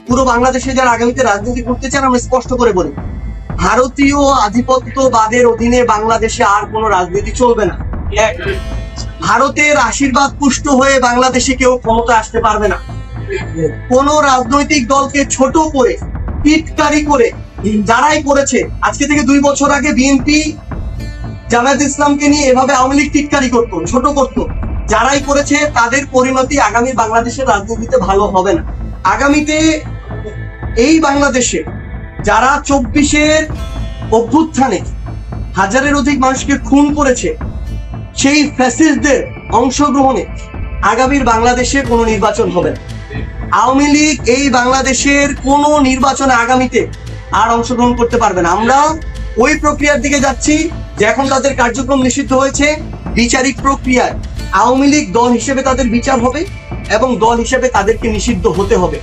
পুরো বাংলাদেশে যারা আগামীতে রাজনীতি করতে চান, আমরা স্পষ্ট করে বলি, ভারতীয় আধিপত্যবাদের অধীনে বাংলাদেশে আর কোনো রাজনীতি চলবে না। ভারতের আশীর্বাদ পুষ্ট হয়ে বাংলাদেশে কেউ ক্ষমতা আসতে পারবে না। কোন রাজনৈতিক দলকে ছোট করে, টিটকারি করে যারাই করেছে, আজকে থেকে 2 বছর আগে বিএনপি জামায়াত ইসলামকে নিয়ে এভাবে আওয়ামী লীগ টিটকারি করতো, ছোট করতো, যারাই করেছে তাদের পরিণতি আগামী বাংলাদেশের রাজনীতিতে ভালো হবে না। আগামীতে এই বাংলাদেশে যারা 24-এর অভ্যুত্থানে হাজারের অধিক মানুষকে খুন করেছে, সেই ফ্যাসিস্টদের অংশগ্রহণে আগামীর বাংলাদেশে কোনো নির্বাচন হবে না। আওয়ামী লীগ এই বাংলাদেশের কোনো নির্বাচনে আগামীতে আর অংশগ্রহণ করতে পারবে না। আমরা ওই প্রক্রিয়ার দিকে যাচ্ছি যে এখন তাদের কার্যক্রম নিষিদ্ধ হয়েছে, বিচারিক প্রক্রিয়ায় আওয়ামী লীগ দল হিসেবে তাদের বিচার হবে এবং দল হিসেবে তাদেরকে নিষিদ্ধ হতে হবে।